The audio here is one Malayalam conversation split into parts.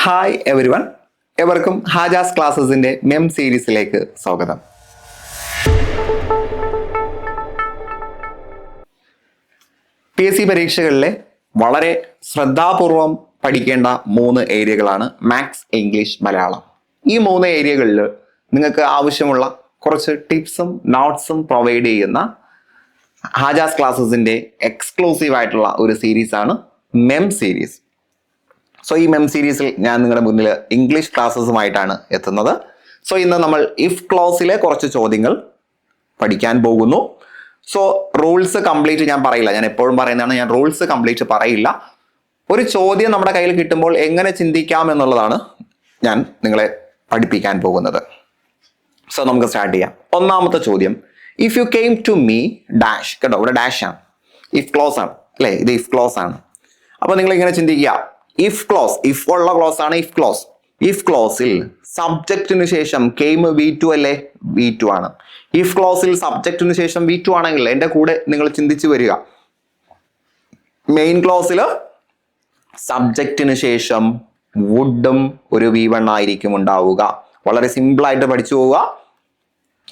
ഹായ് എവരി വൺ, എവർക്കും ഹാജാസ് ക്ലാസ്സസിന്റെ മെം സീരീസിലേക്ക് സ്വാഗതം. PSC പരീക്ഷകളിലെ വളരെ ശ്രദ്ധാപൂർവം പഠിക്കേണ്ട 3 ഏരിയകളാണ് മാത്സ്, ഇംഗ്ലീഷ്, മലയാളം. ഈ 3 ഏരിയകളിൽ നിങ്ങൾക്ക് ആവശ്യമുള്ള കുറച്ച് ടിപ്സും നോട്ട്സും പ്രൊവൈഡ് ചെയ്യുന്ന ഹാജാസ് ക്ലാസ്സസിന്റെ എക്സ്ക്ലൂസീവ് ആയിട്ടുള്ള ഒരു സീരീസാണ് മെം സീരീസ്. സോ ഈ മെം സീരീസിൽ ഞാൻ നിങ്ങളുടെ മുന്നിൽ ഇംഗ്ലീഷ് ക്ലാസ്സസുമായിട്ടാണ് എത്തുന്നത്. സോ ഇന്ന് നമ്മൾ ഇഫ് ക്ലോസിലെ കുറച്ച് ചോദ്യങ്ങൾ പഠിക്കാൻ പോകുന്നു. സോ റൂൾസ് കംപ്ലീറ്റ് ഞാൻ പറയില്ല, ഞാൻ എപ്പോഴും പറയുന്നതാണ്, ഞാൻ റൂൾസ് കംപ്ലീറ്റ് പറയില്ല. ഒരു ചോദ്യം നമ്മുടെ കയ്യിൽ കിട്ടുമ്പോൾ എങ്ങനെ ചിന്തിക്കാം എന്നുള്ളതാണ് ഞാൻ നിങ്ങളെ പഠിപ്പിക്കാൻ പോകുന്നത്. സോ നമുക്ക് സ്റ്റാർട്ട് ചെയ്യാം. ഒന്നാമത്തെ ചോദ്യം, if you came to me dash. കേട്ടോ, ഇവിടെ ഡാഷ് ആണ്, ഇഫ് ക്ലോസ് ആണ് അല്ലേ, ഇത് ഇഫ് ക്ലോസ് ആണ്. അപ്പൊ നിങ്ങൾ ഇങ്ങനെ ചിന്തിക്കുക, ഇഫ് ക്ലോസ്, ഇഫ് ഉള്ള ക്ലോസ് ആണ് ഇഫ് ക്ലോസ്. ഇഫ് ക്ലോസിൽ സബ്ജക്റ്റിന് ശേഷം കെയിം V2 അല്ലേ, V2 ആണ്. ഇഫ് ക്ലോസിൽ സബ്ജക്റ്റിന് ശേഷം V2 ആണെങ്കിൽ എൻ്റെ കൂടെ നിങ്ങൾ ചിന്തിച്ചു വരിക, മെയിൻ ക്ലോസിൽ സബ്ജക്റ്റിന് ശേഷം വുഡും ഒരു V1 ആയിരിക്കും ഉണ്ടാവുക. വളരെ സിമ്പിൾ ആയിട്ട് പഠിച്ചു പോവുക.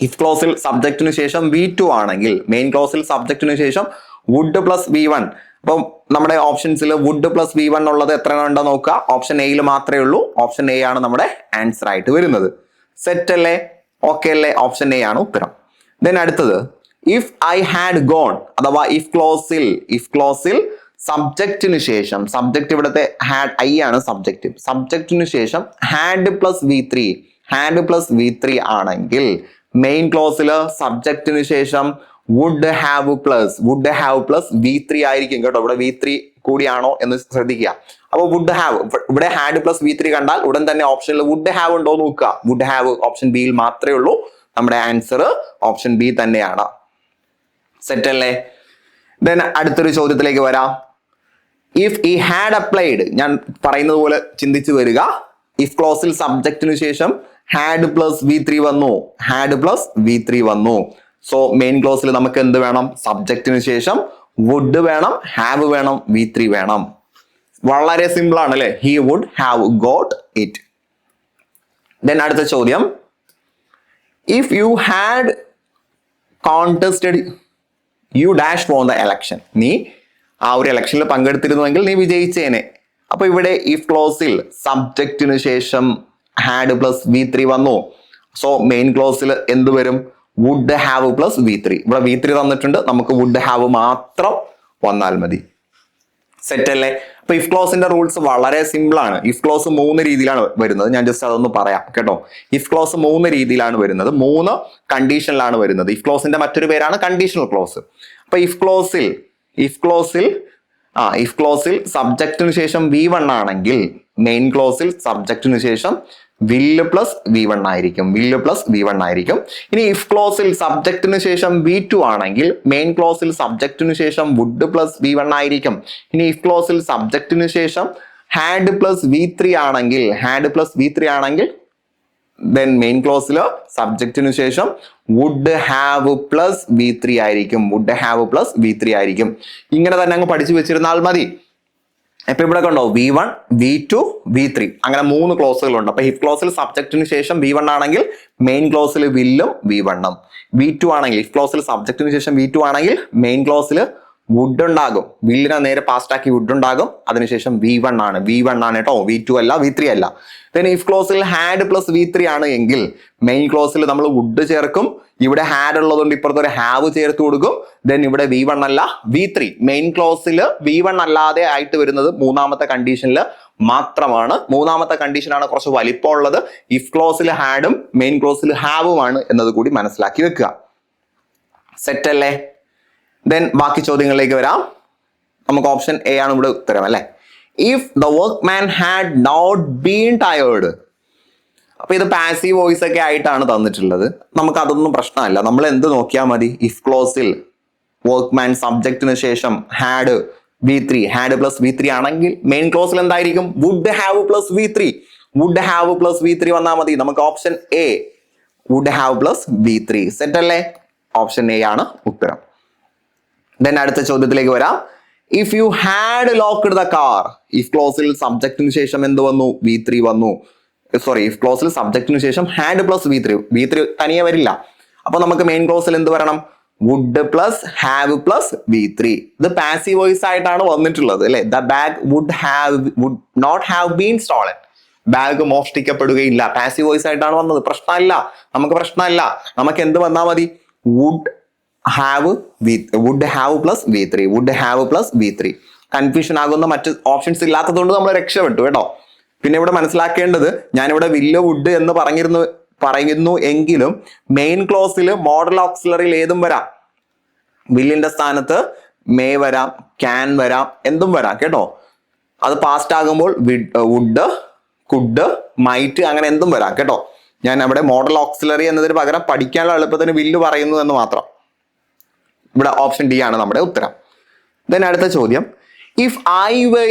ഇഫ് ക്ലോസിൽ സബ്ജക്റ്റിന് ശേഷം V2 ആണെങ്കിൽ മെയിൻ ക്ലോസിൽ സബ്ജക്റ്റിന് ശേഷം വുഡ് പ്ലസ് V1. അപ്പം നമ്മുടെ ഓപ്ഷൻസിൽ വുഡ് പ്ലസ് V1 ഉള്ളത് എത്ര ഉണ്ടോ നോക്കുക. ഓപ്ഷൻ എയിൽ മാത്രമേ ഉള്ളൂ. ഓപ്ഷൻ എ ആണ് നമ്മുടെ ആൻസർ ആയിട്ട് വരുന്നത്. സെറ്റ് അല്ലേ, ഓക്കെ അല്ലേ? ഓപ്ഷൻ എ ആണ് ഉത്തരം. ദെൻ അടുത്തത്, ഇഫ് ഐ ഹാഡ് ഗോൺ അഥവാ ഇഫ് ക്ലോസിൽ സബ്ജക്റ്റിന് ശേഷം, സബ്ജക്റ്റ് ഇവിടുത്തെ ഹാഡ്, ഐ ആണ് സബ്ജക്റ്റ്, സബ്ജക്റ്റിന് ശേഷം ഹാഡ് പ്ലസ് V3 ആണെങ്കിൽ മെയിൻ ക്ലോസിൽ സബ്ജക്റ്റിന് ശേഷം വുഡ് ഹാവ് പ്ലസ് V3 ആയിരിക്കും. കേട്ടോ, ഇവിടെ V3 കൂടിയാണോ എന്ന് ശ്രദ്ധിക്കുക. അപ്പൊ വുഡ് ഹാവ്, ഇവിടെ ഹാഡ് പ്ലസ് V3 കണ്ടാൽ ഉടൻ തന്നെ ഓപ്ഷനിൽ വുഡ് ഹാവ് ഉണ്ടോ നോക്കുക. വുഡ് ഹാവ് ഓപ്ഷൻ ബിയിൽ മാത്രമേ ഉള്ളൂ. നമ്മുടെ ആൻസർ ഓപ്ഷൻ ബി തന്നെയാണ്. സെറ്റ് അല്ലേ? ദെൻ അടുത്തൊരു ചോദ്യത്തിലേക്ക് വരാം. ഇഫ് ഈ ഹാഡ് അപ്ലൈഡ്, ഞാൻ പറയുന്നത് പോലെ ചിന്തിച്ചു വരിക. ഇഫ് ക്ലോസിൽ സബ്ജക്റ്റിന് ശേഷം ഹാഡ് പ്ലസ് V3 വന്നു. സോ മെയിൻ ക്ലോസിൽ നമുക്ക് എന്ത് വേണം? സബ്ജക്റ്റിന് ശേഷം വുഡ് വേണം, ഹാവ് വേണം, V3 വേണം. വളരെ സിമ്പിൾ ആണ് അല്ലെ? He would have got it. Then അടുത്ത ചോദ്യം, if you had contested you dash for the election. നീ ആ ഒരു എലക്ഷനിൽ പങ്കെടുത്തിരുന്നുവെങ്കിൽ നീ വിജയിച്ചേനെ. അപ്പൊ ഇവിടെ ഇഫ് ക്ലോസിൽ സബ്ജക്റ്റിന് ശേഷം ഹാഡ് പ്ലസ് V3 വന്നു. സോ മെയിൻ ക്ലോസിൽ എന്ത് വരും? Would have plus V3. ഇവിടെ V3 തന്നിട്ടുണ്ട്, നമുക്ക് വുഡ് ഹാവ് മാത്രം വന്നാൽ മതി. സെറ്റ് അല്ലേ? അപ്പൊ ഇഫ് ക്ലോസിന്റെ റൂൾസ് വളരെ സിമ്പിൾ ആണ്. ഇഫ് ക്ലോസ് 3 രീതിയിലാണ് വരുന്നത്. ഞാൻ ജസ്റ്റ് അതൊന്ന് പറയാം കേട്ടോ. ഇഫ് ക്ലോസ് 3 രീതിയിലാണ് വരുന്നത്, 3 കണ്ടീഷനിലാണ് വരുന്നത്. ഇഫ് ക്ലോസിന്റെ മറ്റൊരു പേരാണ് കണ്ടീഷണൽ ക്ലോസ്. അപ്പൊ ഇഫ് ക്ലോസിൽ സബ്ജക്റ്റിന് ശേഷം V1 ആണെങ്കിൽ മെയിൻ ക്ലോസിൽ സബ്ജക്റ്റിന് ശേഷം വില്ല് പ്ലസ് V1 ആയിരിക്കും. ഇനി ഇഫ് ക്ലോസിൽ സബ്ജക്റ്റിന് ശേഷം V2 ആണെങ്കിൽ മെയിൻ ക്ലോസിൽ സബ്ജക്റ്റിന് ശേഷം വുഡ് പ്ലസ് V1 ആയിരിക്കും. ഇനി ഇഫ് ക്ലോസിൽ സബ്ജക്റ്റിന് ശേഷം ഹാഡ് പ്ലസ് V3 ആണെങ്കിൽ ദെൻ മെയിൻ ക്ലോസിൽ സബ്ജക്റ്റിന് ശേഷം വുഡ് ഹാവ് പ്ലസ് V3 ആയിരിക്കും. ഇങ്ങനെ തന്നെ അങ്ങ് പഠിച്ചു വെച്ചിരുന്നാൽ മതി. ഇപ്പൊ ഇവിടെ കണ്ടോ, V1, V2, V3 അങ്ങനെ 3 ക്ലോസുകളുണ്ട്. അപ്പൊ ഇഫ് ക്ലോസിൽ സബ്ജക്റ്റിന് ശേഷം V1 ആണെങ്കിൽ മെയിൻ ക്ലോസിൽ വില്ലും V1ഉം. V2 ആണെങ്കിൽ, ഇഫ് ക്ലോസിൽ സബ്ജക്റ്റിന് ശേഷം V2 ആണെങ്കിൽ മെയിൻ ക്ലോസിൽ വുഡ് ഉണ്ടാകും, വില്ലിനെ നേരെ പാസ്റ്റ് ആക്കി വുഡ് ഉണ്ടാകും. അതിനുശേഷം V1 ആണ് കേട്ടോ, V2 അല്ല, V3 അല്ല. ദെൻ ഇഫ് ക്ലോസിൽ ഹാഡ് പ്ലസ് V3 ആണ് എങ്കിൽ മെയിൻ ക്ലോസിൽ നമ്മൾ വുഡ് ചേർക്കും. ഇവിടെ ഹാഡ് ഉള്ളതുകൊണ്ട് ഇപ്പുറത്ത് ഒരു ഹാവ് ചേർത്ത് കൊടുക്കും. ദെൻ ഇവിടെ V1 അല്ല, V3. മെയിൻ ക്ലോസിൽ V1 അല്ലാതെ ആയിട്ട് വരുന്നത് 3ാമത്തെ കണ്ടീഷനിൽ മാത്രമാണ്. 3ാമത്തെ കണ്ടീഷനാണ് കുറച്ച് വലിപ്പമുള്ളത്. ഇഫ് ക്ലോസിൽ ഹാഡും മെയിൻ ക്ലോസിൽ ഹാവുമാണ് എന്നത് കൂടി മനസ്സിലാക്കി വെക്കുക. സെറ്റ് അല്ലേ? ദെൻ ബാക്കി ചോദ്യങ്ങളിലേക്ക് വരാം. നമുക്ക് ഓപ്ഷൻ എ ആണ് ഇവിടെ ഉത്തരം അല്ലെ. If the workman had not been tired. അപ്പൊ ഇത് പാസീവ് വോയിസ് ഒക്കെ ആയിട്ടാണ് തന്നിട്ടുള്ളത്. നമുക്ക് അതൊന്നും പ്രശ്നമല്ല. നമ്മൾ എന്ത് നോക്കിയാൽ മതി? ഇഫ് ക്ലോസിൽ വർക്ക്മാൻ സബ്ജക്റ്റിന് ശേഷം ഹാഡ് പ്ലസ് V3 ആണെങ്കിൽ മെയിൻ ക്ലോസിൽ എന്തായിരിക്കും? വുഡ് ഹാവ് പ്ലസ് V3 വന്നാൽ മതി. നമുക്ക് option A, would have plus V3. Set അല്ലേ? ഓപ്ഷൻ എ ആണ് ഉത്തരം. ദെൻ അടുത്ത ചോദ്യത്തിലേക്ക് വരാം. If you had locked the car, if ക്ലോസിൽ സബ്ജക്റ്റിന് ശേഷം എന്ത് വന്നു? V3 വന്നു. സോറി, ഇഫ് ക്ലോസിൽ സബ്ജക്റ്റിന് ശേഷം ഹാഡ് പ്ലസ് V3 തനിയെ വരില്ല. അപ്പൊ നമുക്ക് മെയിൻ ക്ലോസിൽ എന്ത് വരണം? Would plus have plus V3. ഇത് പാസീവ് വോയിസ് ആയിട്ടാണ് വന്നിട്ടുള്ളത് അല്ലെ. The bag would not have been stolen. Bag മോഷ്ടിക്കപ്പെടുകയില്ല. പാസീവ് വോയിസ് ആയിട്ടാണ് വന്നത്. പ്രശ്നമില്ല, നമുക്ക് പ്രശ്നമില്ല. നമുക്ക് എന്ത് വന്നാൽ മതി? Would have plus V3. Would have plus V3. Confusion ആകുന്ന മറ്റ് ഓപ്ഷൻസ് ഇല്ലാത്തത് കൊണ്ട് നമ്മൾ രക്ഷപ്പെട്ടു കേട്ടോ. പിന്നെ ഇവിടെ മനസ്സിലാക്കേണ്ടത്, ഞാനിവിടെ വില്ല് വുഡ് എന്ന് പറയുന്നു എങ്കിലും മെയിൻ ക്ലോസിൽ മോഡൽ ഓക്സിലറിയിൽ ഏതും വരാം. വില്ലിന്റെ സ്ഥാനത്ത് മേ വരാം, ക്യാൻ വരാം, എന്തും വരാം കേട്ടോ. അത് പാസ്റ്റ് ആകുമ്പോൾ വുഡ്, കുഡ്, മൈറ്റ്, അങ്ങനെ എന്തും വരാം കേട്ടോ. ഞാൻ അവിടെ മോഡൽ ഓക്സിലറി എന്നതിന് പകരം പഠിക്കാനുള്ള എളുപ്പത്തിന് വില്ല് പറയുന്നു എന്ന് മാത്രം. ഇവിടെ ഓപ്ഷൻ ഡി ആണ് നമ്മുടെ ഉത്തരം. ദെൻ അടുത്ത ചോദ്യം, if I were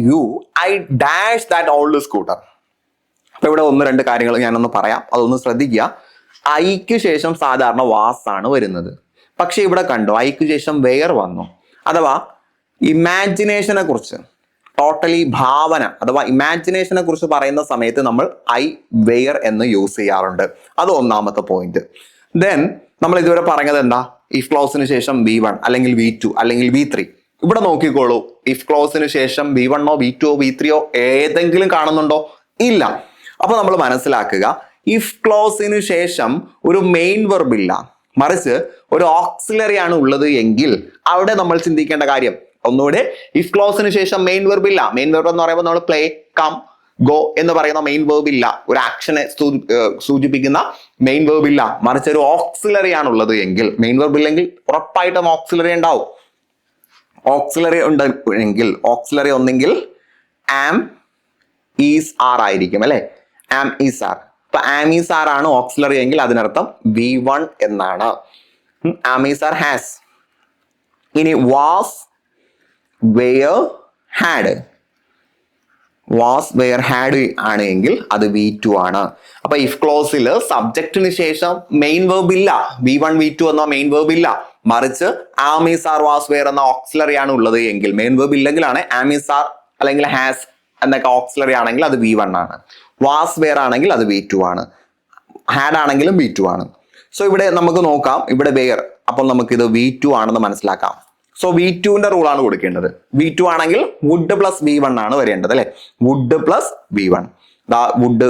you I dash that old scooter. അപ്പൊ ഇവിടെ 1-2 കാര്യങ്ങൾ ഞാനൊന്ന് പറയാം, അതൊന്ന് ശ്രദ്ധിക്കുക. ഐക്ക് ശേഷം സാധാരണ വാസ് ആണ് വരുന്നത്. പക്ഷെ ഇവിടെ കണ്ടോ, ഐക്ക് ശേഷം വെയർ വന്നു. അഥവാ ഇമാജിനേഷനെ കുറിച്ച്, ടോട്ടലി ഭാവന അഥവാ ഇമാജിനേഷനെ കുറിച്ച് പറയുന്ന സമയത്ത് നമ്മൾ ഐ വെയർ എന്ന് യൂസ് ചെയ്യാറുണ്ട്. അത് ഒന്നാമത്തെ പോയിന്റ്. ദെൻ നമ്മൾ ഇതുവരെ പറഞ്ഞത് എന്താ? ഇഫ് ക്ലോസിന് ശേഷം V1 അല്ലെങ്കിൽ V2 അല്ലെങ്കിൽ V3. ഇവിടെ നോക്കിക്കോളൂ, ഇഫ് ക്ലോസിന് ശേഷം V1 V2 V3 ഏതെങ്കിലും കാണുന്നുണ്ടോ? ഇല്ല. അപ്പൊ നമ്മൾ മനസ്സിലാക്കുക, ഇഫ് ക്ലോസിന് ശേഷം ഒരു മെയിൻ വെർബ് ഇല്ല, മറിച്ച് ഒരു ഓക്സിലറി ആണ് ഉള്ളത് എങ്കിൽ അവിടെ നമ്മൾ ചിന്തിക്കേണ്ട കാര്യം ഒന്നുകൂടെ, ഇഫ് ക്ലോസിന് ശേഷം മെയിൻ വെർബ് ഇല്ല. മെയിൻ വെർബ് എന്ന് പറയുമ്പോൾ നമ്മൾ പ്ലേ, കം, ഗോ എന്ന് പറയുന്ന മെയിൻ വെർബ് ഇല്ല. ഒരു ആക്ഷനെ സൂചിപ്പിക്കുന്ന മെയിൻ വെർബ് ഇല്ല, മറിച്ച് ഒരു ഓക്സിലറി ആണ് ഉള്ളത് എങ്കിൽ, മെയിൻ വെർബ് ഇല്ലെങ്കിൽ ഉറപ്പായിട്ടും ഓക്സിലറി ഉണ്ടാവും. ഓക്സിലറി ഉണ്ടെങ്കിൽ ഓക്സിലറി ഒന്നെങ്കിൽ ആം, ഈസ്, ആർ ആയിരിക്കും അല്ലെ. Am, is, are. അപ്പൊ ആം, ഈസ്, ആർ ആണ് ഓക്സിലറി എങ്കിൽ അതിനർത്ഥം V1 എന്നാണ്. Am, is, are, has. ഇനി was, were, had. Was, were, had ആണ് എങ്കിൽ അത് V2 ആണ്. അപ്പൊ ഇഫ് ക്ലോസിൽ സബ്ജക്റ്റിന് ശേഷം മെയിൻ വെർബ് ഇല്ല, V1 V2 എന്ന മെയിൻ വെർബ് ഇല്ല, മറിച്ച് am, is, are, was, were എന്ന ഓക്സിലറി ആണ് ഉള്ളത് എങ്കിൽ, മെയിൻ വെർബ് ഇല്ലെങ്കിലാണ് ആം, ഈസ്, ആർ അല്ലെങ്കിൽ ഹാസ് എന്നൊക്കെ ഓക്സിലറി ആണെങ്കിൽ അത് V1 ആണ്. വാസ്, വെയർ ആണെങ്കിൽ അത് V2 ആണ്. ഹാഡ് ആണെങ്കിലും V2 ആണ്. സോ ഇവിടെ നമുക്ക് നോക്കാം, ഇവിടെ വെയർ, അപ്പോൾ നമുക്ക് ഇത് V2 ആണെന്ന് മനസ്സിലാക്കാം. സോ V2ന്റെ റൂൾ ആണ് കൊടുക്കേണ്ടത്. V2 ആണെങ്കിൽ വുഡ് പ്ലസ് V1 ആണ് വരേണ്ടത് അല്ലെ. Would plus V1. Would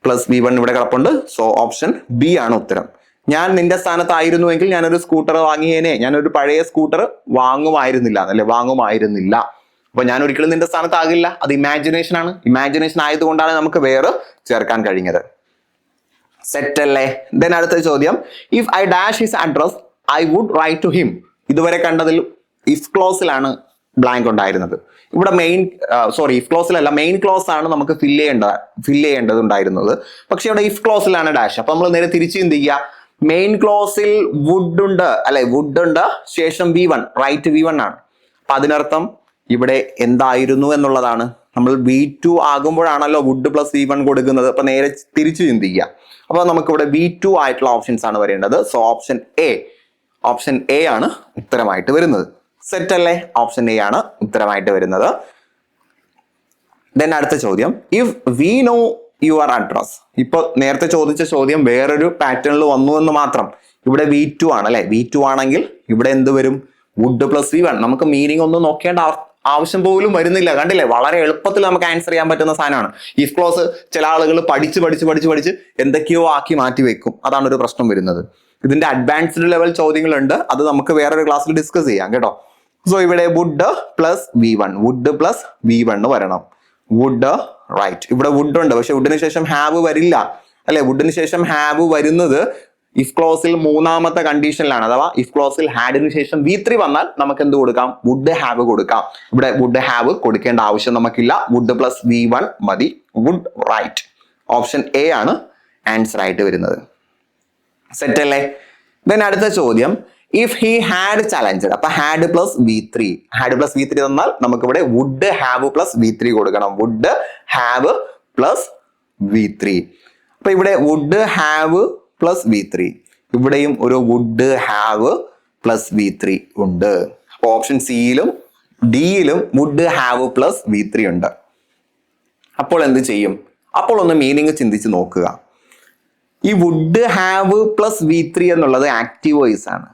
plus V1 ഇവിടെ കിടപ്പുണ്ട്. സോ ഓപ്ഷൻ ബി ആണ് ഉത്തരം. ഞാൻ നിന്റെ സ്ഥാനത്തായിരുന്നുവെങ്കിൽ ഞാനൊരു സ്കൂട്ടർ വാങ്ങിയേനെ, ഞാനൊരു പഴയ സ്കൂട്ടർ വാങ്ങുമായിരുന്നില്ല അല്ലെ, വാങ്ങുമായിരുന്നില്ല. അപ്പൊ ഞാൻ ഒരിക്കലും നിന്റെ സ്ഥാനത്താകില്ല. അത് ഇമാജിനേഷൻ ആണ്. ഇമാജിനേഷൻ ആയതുകൊണ്ടാണ് നമുക്ക് വേറെ ചേർക്കാൻ കഴിഞ്ഞത്. സെറ്റ് അല്ലേ? ദെൻ അടുത്ത ചോദ്യം, if I dash his address I would write to him. ഇതുവരെ കണ്ടതിൽ ഇഫ് ക്ലോസിലാണ് ബ്ലാങ്ക് ഉണ്ടായിരുന്നത്. ഇവിടെ ഇഫ് ക്ലോസിലല്ല, മെയിൻ ക്ലോസ് ആണ് നമുക്ക് ഫില്ല് ചെയ്യേണ്ടതുണ്ടായിരുന്നത്. പക്ഷെ ഇവിടെ ഇഫ് ക്ലോസിലാണ് ഡാഷ്. അപ്പൊ നമ്മൾ നേരെ തിരിച്ച് ചിന്തിക്കുക, മെയിൻ ക്ലോസിൽ വുഡ് ഉണ്ട് അല്ലെ, വുഡ് ഉണ്ട്, ശേഷം V1, റൈറ്റ് V1 ആണ്. അപ്പൊ അതിനർത്ഥം ഇവിടെ എന്തായിരുന്നു എന്നുള്ളതാണ്. നമ്മൾ V2 ആകുമ്പോഴാണല്ലോ വുഡ് പ്ലസ് V1 കൊടുക്കുന്നത്. അപ്പൊ നേരെ തിരിച്ചു ചിന്തിക്കുക. അപ്പൊ നമുക്ക് ഇവിടെ V2 ആയിട്ടുള്ള ഓപ്ഷൻസ് ആണ് വരേണ്ടത്. സോ ഓപ്ഷൻ എ ആണ് ഉത്തരമായിട്ട് വരുന്നത്. സെറ്റ് അല്ലേ? ഓപ്ഷൻ എ ആണ് ഉത്തരമായിട്ട് വരുന്നത്. ദെൻ അടുത്ത ചോദ്യം, if we know your address. ഇപ്പൊ നേരത്തെ ചോദിച്ച ചോദ്യം വേറൊരു പാറ്റേണിൽ വന്നു എന്ന് മാത്രം. ഇവിടെ V2 ആണ് അല്ലെ. V2 ആണെങ്കിൽ ഇവിടെ എന്ത് വരും? Would plus V1. നമുക്ക് മീനിങ് ഒന്നും നോക്കേണ്ട ആവശ്യം പോലും വരുന്നില്ല. കണ്ടില്ലേ, വളരെ എളുപ്പത്തിൽ നമുക്ക് ആൻസർ ചെയ്യാൻ പറ്റുന്ന സാധനമാണ്. ഇഫ് ക്ലോസ് ചില ആളുകൾ പഠിച്ച് എന്തൊക്കെയോ ആക്കി മാറ്റി വെക്കും. അതാണ് ഒരു പ്രശ്നം വരുന്നത്. ഇതിന്റെ അഡ്വാൻസ്ഡ് ലെവൽ ചോദ്യങ്ങളുണ്ട്, അത് നമുക്ക് വേറൊരു ക്ലാസ്സിൽ ഡിസ്കസ് ചെയ്യാം കേട്ടോ. സോ ഇവിടെ വുഡ് പ്ലസ് V1 വരണം. Would, right. ഇവിടെ വുഡ് ഉണ്ട്, പക്ഷെ വുഡിന് ശേഷം ഹാവ് വരില്ല അല്ലെ. വുഡിന് ശേഷം ഹാവ് വരുന്നത് ഇഫ് ക്ലോസിൽ മൂന്നാമത്തെ കണ്ടീഷനിലാണ്. അഥവാ ഇഫ് ക്ലോസിൽ ഹാഡിന് ശേഷം V3 വന്നാൽ നമുക്ക് എന്ത് കൊടുക്കാം? വുഡ് ഹാവ് കൊടുക്കാം. ഇവിടെ വുഡ് ഹാവ് കൊടുക്കേണ്ട ആവശ്യം നമുക്കില്ല. വുഡ് പ്ലസ് V1 മതി. Would, right. ഓപ്ഷൻ എ ആണ് ആൻസർ ആയിട്ട് വരുന്നത്. സെറ്റ് അല്ലേ? ദെൻ അടുത്ത ചോദ്യം, ഇഫ് ഹി ഹാഡ് ചലഞ്ചഡ്. അപ്പൊ ഹാഡ് പ്ലസ് V3 തന്നാൽ നമുക്ക് ഇവിടെ വുഡ് ഹാവ് പ്ലസ് V3 കൊടുക്കണം. Would have plus V3. അപ്പൊ ഇവിടെ വുഡ് ഹാവ് പ്ലസ് V3, ഇവിടെയും ഒരു വുഡ് ഹാവ് പ്ലസ് V3 ഉണ്ട്. അപ്പൊ ഓപ്ഷൻ സിയിലും ഡിയിലും വുഡ് ഹാവ് പ്ലസ് V3 ഉണ്ട്. അപ്പോൾ എന്ത് ചെയ്യും? അപ്പോൾ ഒന്ന് മീനിങ് ചിന്തിച്ച് നോക്കുക. ഈ വുഡ് ഹാവ് പ്ലസ് V3 എന്നുള്ളത് ആക്റ്റീവ് വോയിസ് ആണ്.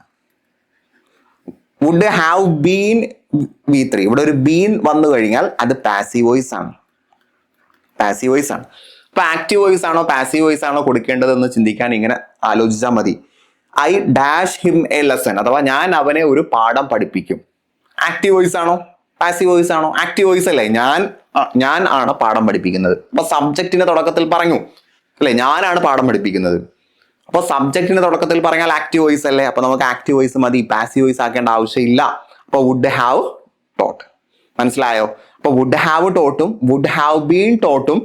വുഡ് ഹാവ് ബീൻ V3, ഇവിടെ ഒരു ബീൻ വന്നു കഴിഞ്ഞാൽ അത് പാസീവ് വോയിസ് ആണ്. പാസീവ് വോയിസ് ആണ്. അപ്പൊ ആക്റ്റീവ് വോയിസ് ആണോ പാസീവ് വോയിസ് ആണോ കൊടുക്കേണ്ടതെന്ന് ചിന്തിക്കാൻ ഇങ്ങനെ ആലോചിച്ചാൽ മതി. I dash him A lesson, അഥവാ ഞാൻ അവനെ ഒരു പാഠം പഠിപ്പിക്കും. ആക്റ്റീവ് വോയിസ് ആണോ പാസീവ് വോയിസ് ആണോ? ആക്റ്റീവ് വോയിസ് അല്ലേ, ഞാൻ ആണ് പാഠം പഠിപ്പിക്കുന്നത്. അപ്പൊ സബ്ജക്റ്റിന്റെ തുടക്കത്തിൽ പറഞ്ഞു അല്ലെ, ഞാനാണ് പാഠം പഠിപ്പിക്കുന്നത്. അപ്പൊ സബ്ജക്റ്റിന്റെ തുടക്കത്തിൽ പറഞ്ഞാൽ ആക്റ്റീവ് വോയിസ് അല്ലേ, അപ്പൊ നമുക്ക് ആക്റ്റീവ് വോയിസ് മതി, പാസീവ് വോയിസ് ആക്കേണ്ട ആവശ്യമില്ല. അപ്പൊ വുഡ് ഹാവ് ടോട്ട്. മനസ്സിലായോ? അപ്പൊ വുഡ് ഹാവ് ടോട്ടും വുഡ് ഹാവ് ബീൻ ടോട്ടും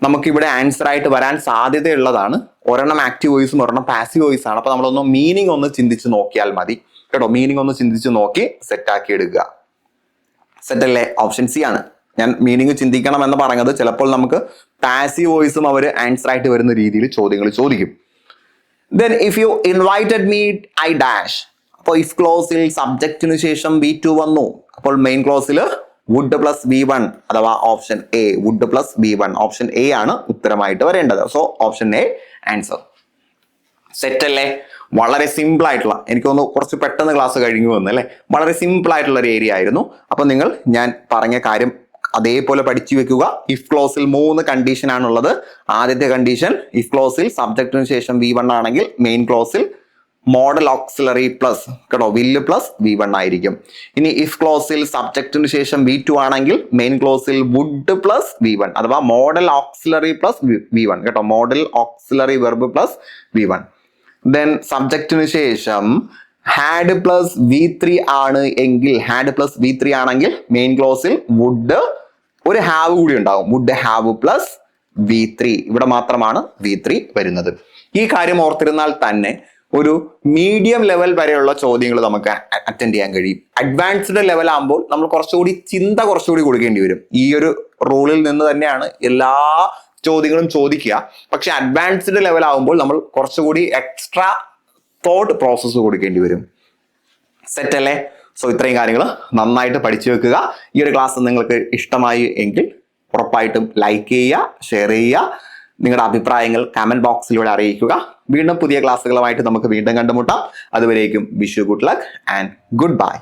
നമുക്കിവിടെ ആൻസർ ആയിട്ട് വരാൻ സാധ്യതയുള്ളതാണ്. ഒരെണ്ണം ആക്റ്റീവ് വോയിസും ഒരെണ്ണം പാസീവ് വോയിസ് ആണ്. അപ്പൊ നമ്മളൊന്ന് മീനിങ് ഒന്ന് ചിന്തിച്ച് നോക്കിയാൽ മതി കേട്ടോ. മീനിങ് ഒന്ന് ചിന്തിച്ച് നോക്കി സെറ്റ് ആക്കി എടുക്കുക. സെറ്റ് അല്ലേ? ഓപ്ഷൻ സി ആണ്. ഞാൻ മീനിങ് ചിന്തിക്കണം എന്ന് പറഞ്ഞത് ചിലപ്പോൾ നമുക്ക് പാസീവ് വോയിസും അവർ ആൻസർ ആയിട്ട് വരുന്ന രീതിയിൽ ചോദ്യങ്ങൾ ചോദിക്കും. Then if you invited me I dash. അപ്പോൾ ഇഫ് ക്ലോസിൽ സബ്ജക്റ്റിന് ശേഷം V2 വന്നു. അപ്പോൾ മെയിൻ ക്ലോസിൽ വുഡ് പ്ലസ് V1 അഥവാ option A, would plus V1. Option A ആണ് ഉത്തരമായിട്ട് വരേണ്ടത്. So option A answer. Set അല്ലേ? വളരെ സിമ്പിൾ ആയിട്ടുള്ള, എനിക്ക് തോന്നുന്നു കുറച്ച് പെട്ടെന്ന് ക്ലാസ് കഴിഞ്ഞു വന്നു അല്ലേ. വളരെ സിമ്പിൾ ആയിട്ടുള്ള ഒരു ഏരിയ ആയിരുന്നു. അപ്പൊ നിങ്ങൾ ഞാൻ പറഞ്ഞ കാര്യം അതേപോലെ പഠിച്ചു വെക്കുക. ഇഫ് ക്ലോസിൽ 3 കണ്ടീഷൻ ആണുള്ളത്. ആദ്യത്തെ കണ്ടീഷൻ, ഇഫ് ക്ലോസിൽ സബ്ജക്റ്റിന് ശേഷം V1 ആണെങ്കിൽ മെയിൻ ക്ലോസിൽ മോഡൽ ഓക്സിലറി പ്ലസ് കേട്ടോ വില്ല് പ്ലസ് V1 ആയിരിക്കും. ഇനി ഇഫ് ക്ലോസിൽ സബ്ജക്റ്റിന് ശേഷം V2 ആണെങ്കിൽ മെയിൻ ക്ലോസിൽ വുഡ് പ്ലസ് V1 അഥവാ മോഡൽ ഓക്സിലറി പ്ലസ് V1 കേട്ടോ, modal auxiliary verb plus V1. Then സബ്ജക്റ്റിന് ശേഷം ഹാഡ് പ്ലസ് V3 ആണ് എങ്കിൽ, ഹാഡ് പ്ലസ് V3 ആണെങ്കിൽ മെയിൻ ക്ലോസിൽ വുഡ് ഒരു ഹാവ് കൂടി ഉണ്ടാവും, വുഡ് ഹാവ് പ്ലസ് V3. ഇവിടെ മാത്രമാണ് V3 വരുന്നത്. ഈ കാര്യം ഓർത്തിരുന്നാൽ തന്നെ ഒരു മീഡിയം ലെവൽ വരെയുള്ള ചോദ്യങ്ങൾ നമുക്ക് അറ്റൻഡ് ചെയ്യാൻ കഴിയും. അഡ്വാൻസ്ഡ് ലെവൽ ആകുമ്പോൾ നമ്മൾ കുറച്ചുകൂടി ചിന്ത കുറച്ചുകൂടി കൊടുക്കേണ്ടി വരും. ഈ ഒരു റൂളിൽ നിന്ന് തന്നെയാണ് എല്ലാ ചോദ്യങ്ങളും ചോദിക്കുക. പക്ഷെ അഡ്വാൻസ്ഡ് ലെവൽ ആകുമ്പോൾ നമ്മൾ കുറച്ചുകൂടി എക്സ്ട്രാ തോട്ട് പ്രോസസ്സ് കൊടുക്കേണ്ടി വരും. സെറ്റ് അല്ലേ? സോ ഇത്രയും കാര്യങ്ങൾ നന്നായിട്ട് പഠിച്ചു വെക്കുക. ഈ ഒരു ക്ലാസ് നിങ്ങൾക്ക് ഇഷ്ടമായി എങ്കിൽ ഉറപ്പായിട്ടും ലൈക്ക് ചെയ്യുക, ഷെയർ ചെയ്യുക, നിങ്ങളുടെ അഭിപ്രായങ്ങൾ കമന്റ് ബോക്സിലൂടെ അറിയിക്കുക. വീണ്ടും പുതിയ ക്ലാസ്സുകളുമായിട്ട് നമുക്ക് വീണ്ടും കണ്ടുമുട്ടാം. അതുവരേക്കും wish you good luck and good bye.